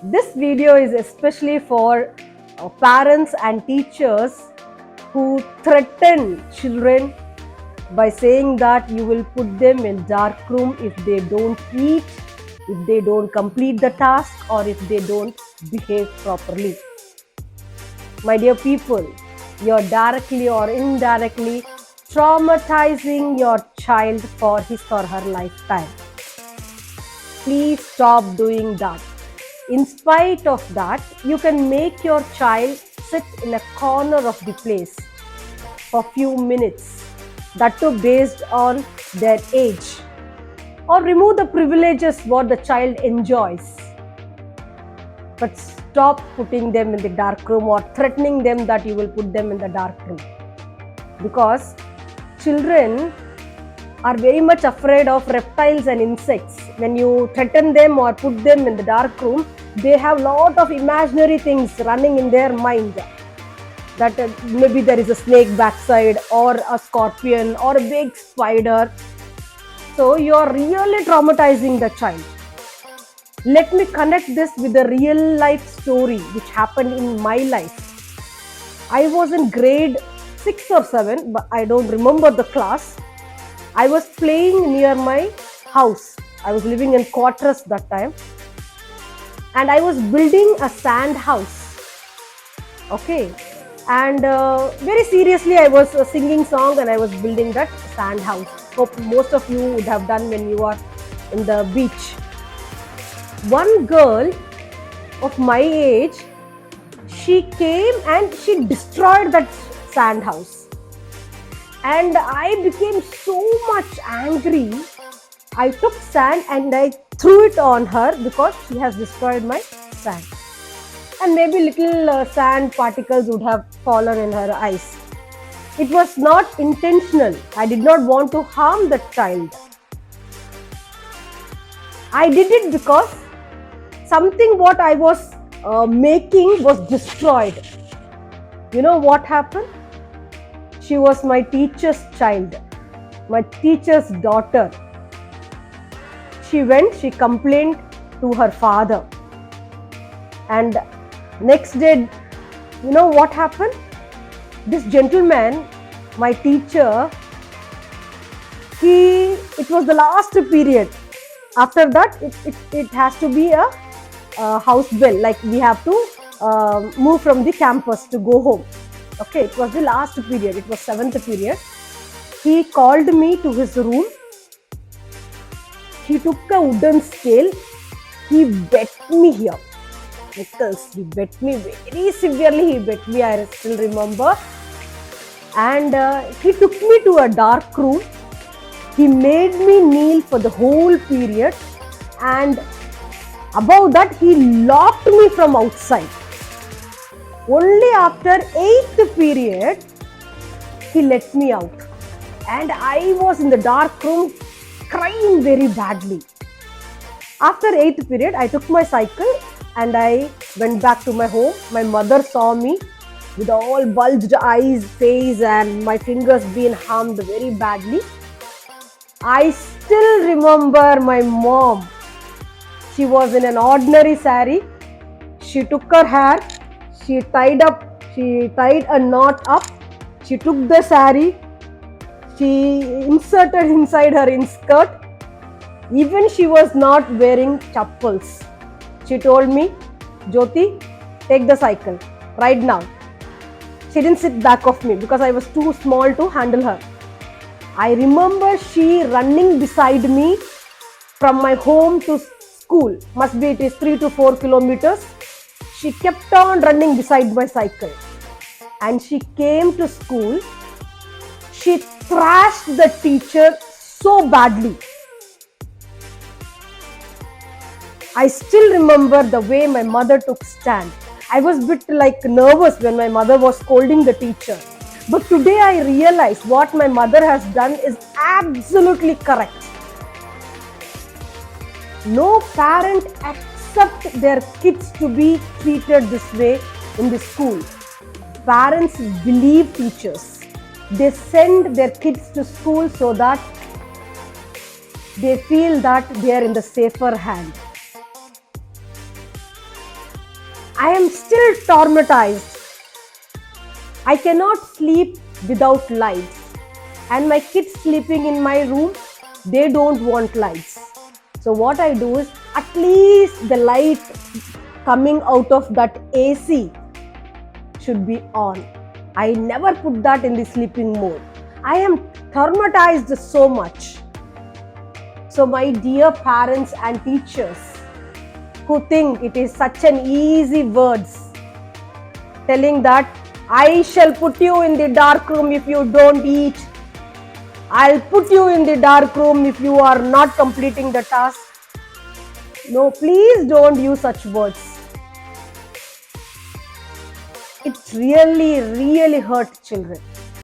This video is especially for parents and teachers who threaten children by saying that you will put them in dark room if they don't eat, if they don't complete the task, or if they don't behave properly. My dear people, you're directly or indirectly traumatizing your child for his or her lifetime. Please stop doing that. In spite of that, you can make your child sit in a corner of the place for few minutes, that too based on their age, or remove the privileges what the child enjoys. But stop putting them in the dark room or threatening them that you will put them in the dark room, because children are very much afraid of reptiles and insects. When you threaten them or put them in the dark room, they have lot of imaginary things running in their mind, that maybe there is a snake backside or a scorpion or a big spider. So you are really traumatizing the child. Let me connect this with a real life story which happened in my life. I was in grade 6 or 7, but I don't remember the class. I was playing near my house. I was living in quarters that time, and I was building a sand house. Okay, and very seriously I was singing song and I was building that sand house. Hope most of you would have done when you are in the beach. One girl of my age, she came and she destroyed that sand house, and I became so much angry. I took sand and I threw it on her because she has destroyed my sand, and maybe little sand particles would have fallen in her eyes. It was not intentional. I did not want to harm the child. I did it because something what I was making was destroyed. You know what happened? She was my teacher's child, my teacher's daughter. She went, she complained to her father, and next day, you know what happened? This gentleman, my teacher, it was the last period. After that, it has to be a house bell, like we have to move from the campus to go home. Okay, it was the last period, it was 7th period. He called me to his room. He took a wooden scale. He bet me here. Nichols, he bet me very severely. He bet me, I still remember. And he took me to a dark room. He made me kneel for the whole period. And above that, he locked me from outside. Only after 8th period, he let me out. And I was in the dark room crying very badly. After 8th period, I took my cycle and I went back to my home. My mother saw me with all bulged eyes, face, and my fingers being harmed very badly. I still remember my mom. She was in an ordinary sari. She took her hair, she tied a knot up, she took the sari, she inserted inside her skirt. Even she was not wearing chappals. She told me, Jyoti, take the cycle right now. She didn't sit back of me because I was too small to handle her. I remember she running beside me from my home to school. Must be it is 3 to 4 kilometers. She kept on running beside my cycle. And she came to school. She thrashed the teacher so badly. I still remember the way my mother took stand. I was a bit nervous when my mother was scolding the teacher. But today I realize what my mother has done is absolutely correct. No parent accepts their kids to be treated this way in the school. Parents believe teachers. They send their kids to school so that they feel that they are in the safer hand. I am still traumatized. I cannot sleep without lights. And my kids sleeping in my room, they don't want lights. So what I do is, at least the light coming out of that AC should be on. I never put that in the sleeping mode. I am traumatized so much. So my dear parents and teachers who think it is such an easy words, telling that I shall put you in the dark room if you don't eat. I'll put you in the dark room if you are not completing the task. No, please don't use such words. It really, really hurt children.